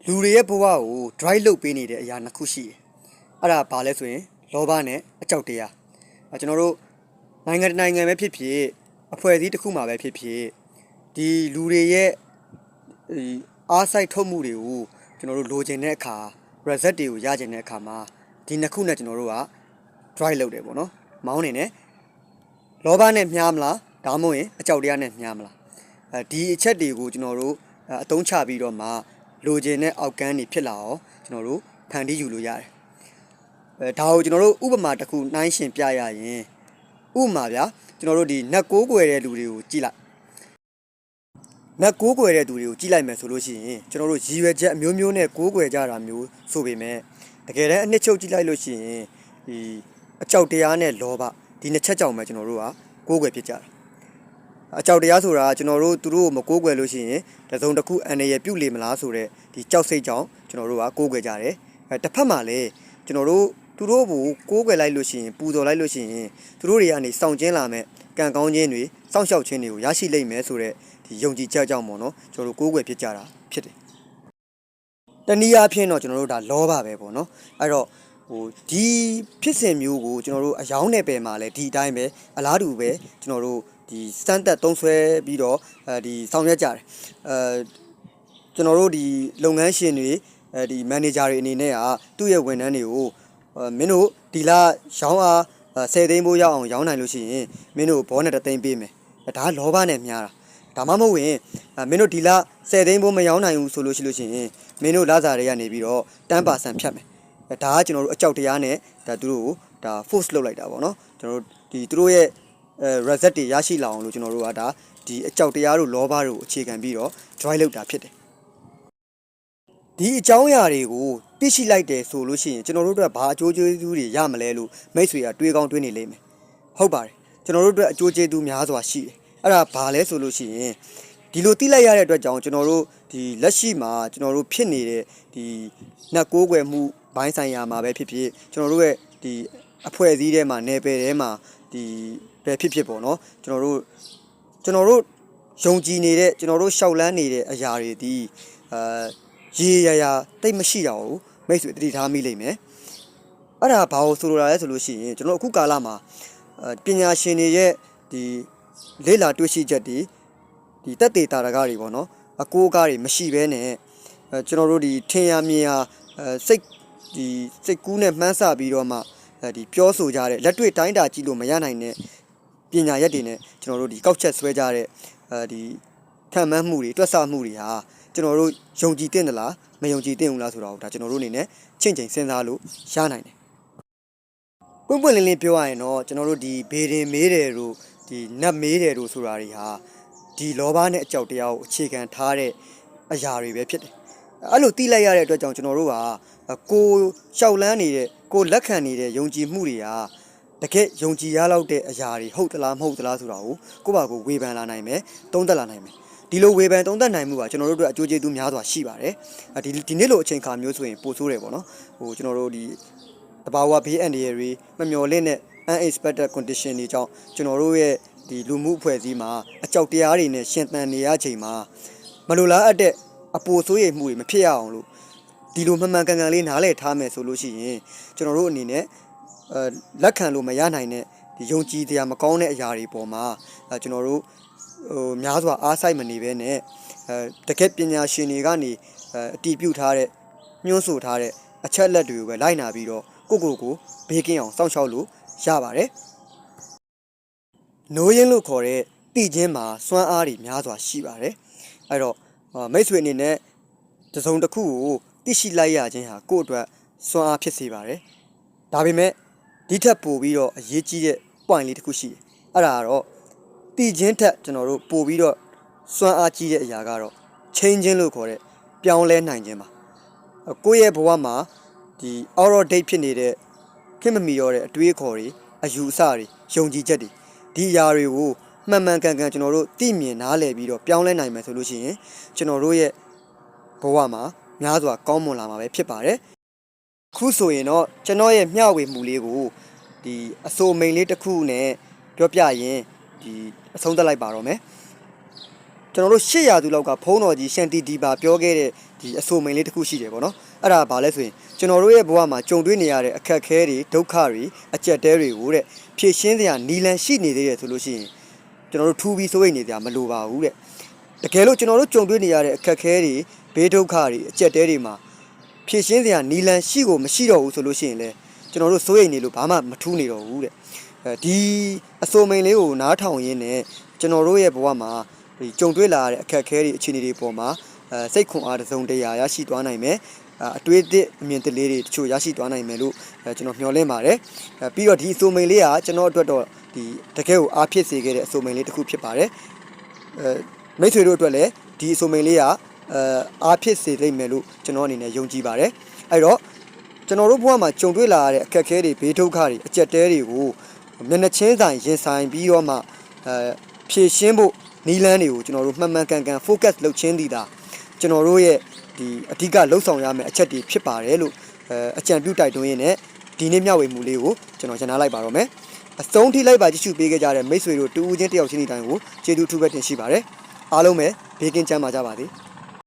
လူတွေရဲ့ဘဝကို drive လုပ်ပေးနေတဲ့အရာနှစ်ခုရှိတယ်။အဲ့ဒါဘာလဲဆိုရင်လောဘနဲ့အကြောက်တရား။ကျွန်တော်တို့နိုင်ငံတစ်နိုင်ငံပဲဖြစ်ဖြစ်အဖွဲ့အစည်းတစ်ခုမှာပဲဖြစ်ဖြစ်ဒီလူတွေရဲ့အားစိုက်ထုတ်မှုတွေကိုကျွန်တော်တို့လိုချင်တဲ့အခါ result တွေကိုရချင်တဲ့အခါမှာဒီနှစ်ခုနဲ့ကျွန်တော်တို့က drive လုပ်တယ်ပေါ့နော်။မောင်းနေနဲ့လောဘနဲ့မျှားမလားဒါမှမဟုတ်ရင်အကြောက်တရားနဲ့မျှားမလား။ဒီအချက်တွေကိုကျွန်တော်တို့အသုံးချပြီးတော့မှလိုချင်တဲ့အောက်ကန်းတွေဖြစ်လာအောင်ကျွန်တော်တို့ဖန်တီးယူလို့ရတယ်။ဒါကိုကျွန်တော်တို့ဥပမာတစ်ခုနှိုင်းရှင်ပြရရင်ဥပမာဗျာကျွန်တော်တို့ဒီနတ်ကိုးကွယ်တဲ့လူတွေကိုကြည့်လိုက်။နတ်ကိုးကွယ်တဲ့သူတွေကိုကြည့်လိုက်မယ်ဆိုလို့ရှိရင်ကျွန်တော်တို့ရည်ရွယ်ချက်အမျိုးမျိုးနဲ့ကိုးကွယ်ကြတာမျိုးဆိုပေမဲ့တကယ်တမ်းအနှစ်ချုပ်ကြည့်လိုက်လို့ရှိရင်ဒီအကြောက်တရားနဲ့လောဘဒီနှစ်ချက်ကြောင့်ပဲကျွန်တော်တို့ကကိုးကွယ်ဖြစ်ကြတာ။အကြောက်တရားဆိုတာကျွန်တော်တို့သူတို့မကိုးကွယ်လို့ရှိရင်တစုံတစ်ခုအန္တရာယ်ပြုတ်လေမလားဆိုတဲ့ဒီကြောက်စိတ်ကြောင့်ကျွန်တော်တို့ကကိုးကွယ်ကြတယ်။တစ်ဖက်မှာလည်းကျွန်တော်တို့သူတို့ကိုကိုးကွယ်လိုက်လို့ရှိရင်ပူဇော်လိုက်လို့ရှိရင်သူတို့တွေကနေစောင့်ကျင်းလာမဲ့ကံကောင်းခြင်းတွေစောင့်ရှောက်ခြင်းတွေကိုရရှိလိမ့်မယ်ဆိုတဲ့ဒီယုံကြည်ချက်ကြောင့်ပေါ့နော်ကျွန်တော်တို့ကိုးကွယ်ဖြစ်ကြတာဖြစ်တယ်။တနည်းအားဖြင့်တော့ကျွန်တော်တို့ဒါလောဘပဲပေါ့နော်။အဲ့တော့ဒီဖြစ်စဉ်မျိုးကိုကျွန်တော်တို့အယောင်းနယ်ပယ်မှာလည်းဒီအတိုင်းပဲအလားတူပဲကျွန်တော်တို့ဒီစတန်တက်သုံးဆွဲပြီးတော့ဒီဆောင်ရွက်ကြတယ်ကျွန်တော်တို့ဒီလုပ်ငန်းရှင်တွေဒီမန်နေဂျာတွေအနေနဲ့ကသူ့ရဲ့ဝန်ထမ်းတွေကိုမင်းတို့ဒီလရောင်းအား10သိန်းဖို့ရအောင်ရောင်းနိုင်လို့ရှိရင်မင်းတို့ဘောနဲ့3သိန်းပေးမယ်ဒါလောဘနဲ့များတာဒါမှမဟုတ်ရင်မင်းတို့ဒီလ10သိန်းဖို့မရောင်းနိုင်ဘူးဆိုလို့ရှိရင်မင်းတို့လစာတွေကနေပြီးတော့10%ဖြတ်မယ်ဒါကကျွန်တော်တို့အကြောက်တရားနဲ့ဒါသူတို့ကိုဒါ force လုပ်လိုက်တာပေါ့နော်ကျွန်တော်တို့ဒီသူတို့ရဲ့result တွေရရှိလာအောင်လို့ကျွန်တော်တို့ကဒါဒီအကြောက်တရားတို့လောဘတို့အခြေခံပြီးတော့ drive လုပ်တာဖြစ်တယ်ဒီအကြောင်းအရာတွေကိုသိရှိလိုက်တယ်ဆိုလို့ရှိရင်ကျွန်တော်တို့အတွက်ဘာအကျိုးကျေးဇူးတွေရမလဲလို့မိတ်ဆွေကတွေးကောင်းတွေးနေလိမ့်မယ်ဟုတ်ပါတယ်ကျွန်တော်တို့အတွက်အကျိုးကျေးဇူးများစွာရှိတယ်အဲ့ဒါဘာလဲဆိုလို့ရှိရင်ဒီလိုသိလိုက်ရတဲ့အတွက်ကြောင့်ကျွန်တော်တို့ဒီလက်ရှိမှာကျွန်တော်တို့ဖြစ်နေတဲ့ဒီနတ်ကိုးကွယ်မှုဘိုင်းဆိုင်ရာမှာပဲဖြစ်ဖြစ်ကျွန်တော်တို့ရဲ့ဒီအဖွဲ့အစည်းထဲမှာနယ်ပယ်ထဲမှာဒီပဲဖြစ်ဖြစ်ပေါ့နော်ကျွန်တော်တို့ယုံကြည်နေတဲ့ကျွန်တော်တို့ရှောက်လန်းနေတဲ့အရာတွေဒီရေရာတိတ်မရှိတာကိုမိတ်ဆွေတတိထားမိလိမ့်မယ်အဲ့ဒါဘာလို့ဆိုလိုတာလဲဆိုလို့ရှိရင်ကျွန်တော်အခုကာလမှာပညာရှင်တွေရဲ့ဒီလေ့လာတွေ့ရှိချက်တွေဒီတက်သေးတာကားတွေပေါ့နော်အကိုးကားတွေမရှိဘဲနဲ့ကျွန်တော်တို့ဒီထင်ရမြင်ရစိတ်ကူးနဲ့မှန်းဆပြီးတော့မှဒီပြောဆိုကြတဲ့လက်တွေ့တိုင်းတာကြည့်လို့မရနိုင်တဲ့ပညာရက်တွေနဲ့ကျွန်တော်တို့ဒီကောက်ချက်ဆွဲကြတဲ့ဒီခံမှန်းမှုတွေတွက်ဆမှုတွေဟာကျွန်တော်တို့ယုံကြည်တဲ့လားမယုံကြည်တဲ့ဘူးလားဆိုတာကိုဒါကျွန်တော်တို့အနေနဲ့ချင့်ချိန်စဉ်းစားလို့ရနိုင်တယ်ပွင့်ပွင့်လင်းလင်းပြောရရင်တော့ကျွန်တော်တို့ဒီဘေးရင်မေးတယ်တို့ဒီနတ်မေးတယ်တို့ဆိုတာတွေဟာဒီလောဘနဲ့အကြောက်တရားကိုအခြေခံထားတဲ့အရာတွေပဲဖြစ်တယ်အဲ့လိုသိလိုက်ရတဲ့အတွက်ကြောင့်ကျွန်တော်တို့ကကိုရှောက်လန်းနေတဲ့ကိုလက်ခံနေတဲ့ယုံကြည်မှုတွေကတကယ်ယုံကြည်ရလောက်တဲ့အရာတွေဟုတ်သလားမဟုတ်သလားဆိုတာကိုကိုယ့်ဘာကိုဝေဖန်လာနိုင်မယ်သုံးသပ်လာနိုင်မယ်ဒီလိုဝေဖန်သုံးသပ်နိုင်မှုကကျွန်တော်တို့အတွက်အကျိုးကျေးဇူးများစွာရှိပါတယ်ဒီနေ့လိုအချိန်ခါမျိုးဆိုရင်ပိုဆိုးတယ်ပေါ့နော်ကျွန်တော်တို့ဒီတဘာဝဘေးအန္တရာယ်တွေမမျှော်လင့်တဲ့ unexpected condition တွေကြောင့်ကျွန်တော်တို့ရဲ့ဒီလူမှုအဖွဲ့အစည်းမှာအကြောက်တရားတွေနဲ့ရှင်သန်နေရချိန်မှာမလိုလားအပ်တဲ့အပိုဆိုးရိမ်မှုတွေမဖြစ်ရအောင်လို့ဒီလိုမှန်မှန်ကန်ကန်လေးနားလည်ထားမယ်ဆိုလို့ရှိရင်ကျွန်တော်တို့အနေနဲ့လက်ခံလို့မရနိုင်တဲ့ဒီယုံကြည်တရားမကောင်းတဲ့အရာတွေပေါ်မှာကျွန်တော်တို့များစွာအားစိုက်မနေဘဲနဲ့တကယ်ပညာရှင်တွေကနေအတည်ပြုထားတဲ့ညွှန်းဆိုထားတဲ့အချက်လက်တွေကိုပဲလိုက်နာပြီးတော့ကိုဘေးကင်းအောင်စောင့်ရှောက်လို့ရပါတယ်။နိုးရင်းလို့ခေါ်တဲ့တိချင်းမှာစွမ်းအားတွေများစွာရှိပါတယ်။အဲ့တော့မိတ်ဆွေအနေနဲ့တစုံတစ်ခုကိုသိရှိလိုက်ရခြင်းဟာကိုယ့်အတွက်စွမ်းအားဖြစ်စေပါတယ်။ဒါပေမဲ့ဒီထက်ပိုပြီးတော့အရေးကြီးတဲ့ point လေးတစ်ခုရှိတယ်။အဲ့ဒါကတော့တိချင်းထက်ကျွန်တော်တို့ပိုပြီးတော့စွမ်းအားကြီးတဲ့အရာကတော့ change ခြင်းလို့ခေါ်တဲ့ပြောင်းလဲနိုင်ခြင်းပါ။ကိုယ့်ရဲ့ဘဝမှာဒီ out of date ဖြစ်နေတဲ့ခင်မမီရောတဲ့အတွေးအခေါ်တွေအယူအဆတွေယုံကြည်ချက်တွေဒီအရာတွေကိုမှန်မှန်ကန်ကန်ကျွန်တော်တို့သိမြင်နားလည်ပြီးတော့ပြောင်းလဲနိုင်မယ်ဆိုလို့ရှိရင်ကျွန်တော်တို့ရဲ့ဘဝမှာများစွာကောင်းမွန်လာမှာပဲဖြစ်ပါတယ်ခုဆိုရင်တော့ကျွန်တော်ရဲ့မျှဝေမှုလေးကိုဒီအစိုးမိန်လေးတစ်ခုနဲ့ပြောပြရင်ဒီအဆုံးသတ်လိုက်ပါတော့မယ်ကျွန်တော်တို့800သူလောက်ကဖုန်းတော်ကြီးရှန်တီဒီပါပြောခဲ့တဲ့ဒီ ဒီအဆိုမိန်လေးတစ်ခုရှိတယ်ပေါ့နော်အဲ့ဒါဘာလဲဆိုရင်ကျွန်တော်တို့ရဲ့ဘဝမှာကြုံတွေ့နေရတဲ့အခက်အခဲတွေဒုက္ခတွေအကြက်တဲတွေကိုတဲ့ဖြည့်ရှင်းစရာနီလန်ရှိနေသေးတယ်ဆိုလို့ရှိရင်ကျွန်တော်တို့ထူပြီးစိုးရိမ်နေကြမလိုပါဘူးတဲ့တကယ်လို့ကျွန်တော်တို့ကြုံတွေ့နေရတဲ့အခက်အခဲတွေဘေးဒုက္ခတွေအကြက်တဲတွေမှာဖြည့်ရှင်းစရာနီလန်ရှိကိုမရှိတော့ဘူးဆိုလို့ရှိရင်လည်းကျွန်တော်တို့စိုးရိမ်နေလို့ဘာမှမထူးနေတော့ဘူးတဲ့ဒီအဆိုမိန်လေးကိုနားထောင်ရင်းနဲ့ကျွန်တော်တို့ရဲ့ဘဝမှာဒီကြုံတွေ့လာရတဲ့အခက်အခဲတွေအခြေအနေတွေပေါ်မှာစိတ်ခွန်အားတစ်စုံတရာရရှိသွားနိုင်မယ်အတွေးအမြင်တလေးတွေတချို့ရရှိသွားနိုင်မယ်လို့ကျွန်တော်မျှော်လင့်ပါတယ်ပြီးတော့ဒီအဆိုမိန်လေးကကျွန်တော်အတွက်တော့ဒီတကယ်ကိုအားဖြစ်စေခဲ့တဲ့အဆိုမိန်လေးတစ်ခုဖြစ်ပါတယ်မိတ်ဆွေတို့အတွက်လည်းဒီအဆိုမိန်လေးကအားဖြစ်စေလိမ့်မယ်လို့ကျွန်တော်အနေနဲ့ယုံကြည်ပါတယ်အဲ့တော့ကျွန်တော်တို့ဘဝမှာကြုံတွေ့လာရတဲ့အခက်အခဲတွေဘေးဒုက္ခတွေအကြက်တဲတွေကိုမျက်နှာချင်းဆိုင်ရင်ဆိုင်ပြီးတော့မှဖြည့်ရှင်းဖို့နီလန်းတွေကိုကျွန်တော်တို့မှန်မှန်ကန်ကန် focus လုပ်ချင်းတည်တာကျွန်တော်တို့ရဲ့ဒီအဓိကလှုပ်ဆောင်ရမယ့်အချက်တွေဖြစ်ပါတယ်လို့အကြံပြုတိုက်တွန်းရင်းနဲ့ဒီနေ့မျှဝေမှုလေးကိုကျွန်တော်ရှင်းပြလိုက်ပါတော့မယ်အဆုံးထိလိုက်ပါကြည့်ရှုပေးခဲ့ကြတဲ့မိတ်ဆွေတို့တူဦးချင်းတယောက်ချင်းဒီတိုင်းကိုကျေးဇူးထူးပဲတင်ရှိပါတယ်အားလုံးပဲဘေးကင်းချမ်းသာကြပါစေ